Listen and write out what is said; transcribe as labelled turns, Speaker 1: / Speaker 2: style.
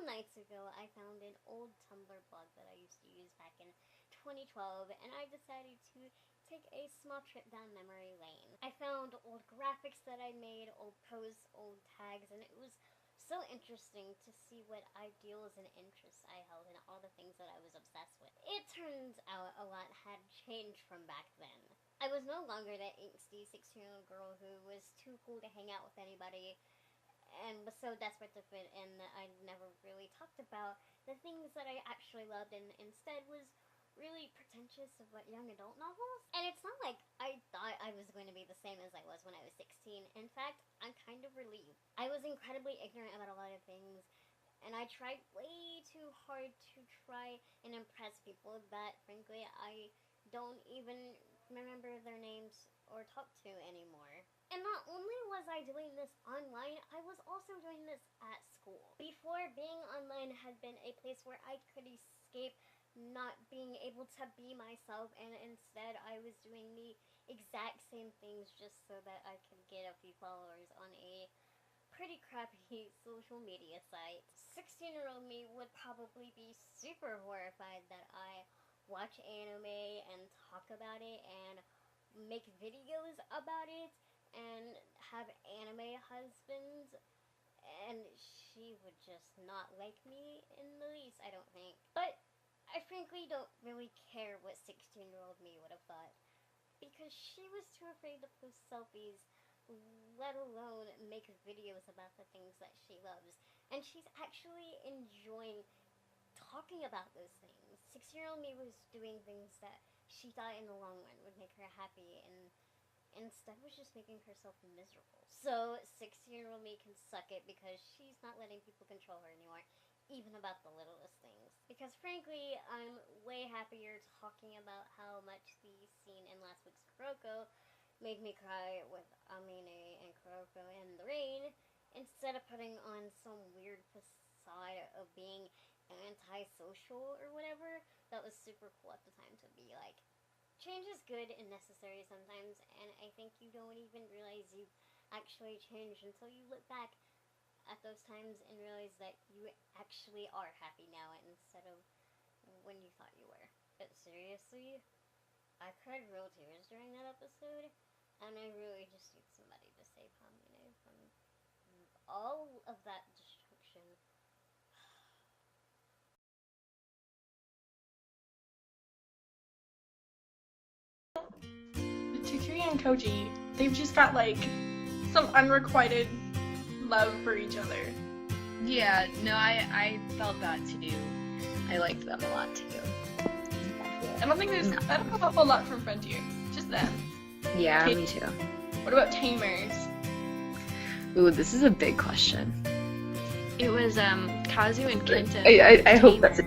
Speaker 1: nights ago, I found an old Tumblr blog that I used to use back in 2012, and I decided to take a small trip down memory lane. I found old graphics that I made, old posts, old tags, and it was so interesting to see what ideals and interests I held and all the things that I was obsessed with. It turns out a lot had changed from back then. I was no longer that angsty 16-year-old girl who was too cool to hang out with anybody and was so desperate to fit in that I never really talked about the things that I actually loved, and instead was really pretentious about young adult novels. And it's not like I thought I was going to be the same as I was when I was 16. In fact, I'm kind of relieved. I was incredibly ignorant about a lot of things, and I tried way too hard to try and impress people that, frankly, I don't even remember their names or talk to anymore. And not only was I doing this online, I was also doing this at school. Before, being online had been a place where I could escape not being able to be myself, and instead I was doing the exact same things just so that I could get a few followers on a pretty crappy social media site. 16-year-old me would probably be super horrified that I watch anime and talk about it and make videos about it and have anime husbands, and she would just not like me in the least, I don't think. But I frankly don't really care what 16-year-old me would have thought, because she was too afraid to post selfies, let alone make videos about the things that she loves. And she's actually enjoying talking about those things. 6-year-old me was doing things that she thought in the long run would make her happy, and instead was just making herself miserable. So 16-year-old me can suck it, because she's not letting people control her anymore, even about the littlest things. Because frankly, I'm way happier talking about how much the scene in last week's Kuroko made me cry with Amine and Kuroko in the rain, instead of putting on some weird facade of being antisocial or whatever. That was super cool at the time to be like, change is good and necessary sometimes, and I think you don't even realize you've actually changed until you look back at those times and realize that you actually are happy now instead of when you thought you were. But seriously, I cried real tears during that episode, and I really just need somebody to save Hamine from all of that destruction.
Speaker 2: Tsukiri and Koji, they've just got like some unrequited love for each other.
Speaker 3: Yeah, no, I felt that too. I liked them a lot too.
Speaker 2: I don't have a whole lot from Frontier, just them.
Speaker 3: Yeah,
Speaker 2: Okay.
Speaker 3: me too.
Speaker 2: What about Tamers?
Speaker 3: Ooh, this is a big question.
Speaker 4: It was Kazu and Kenta.
Speaker 3: I hope that's it.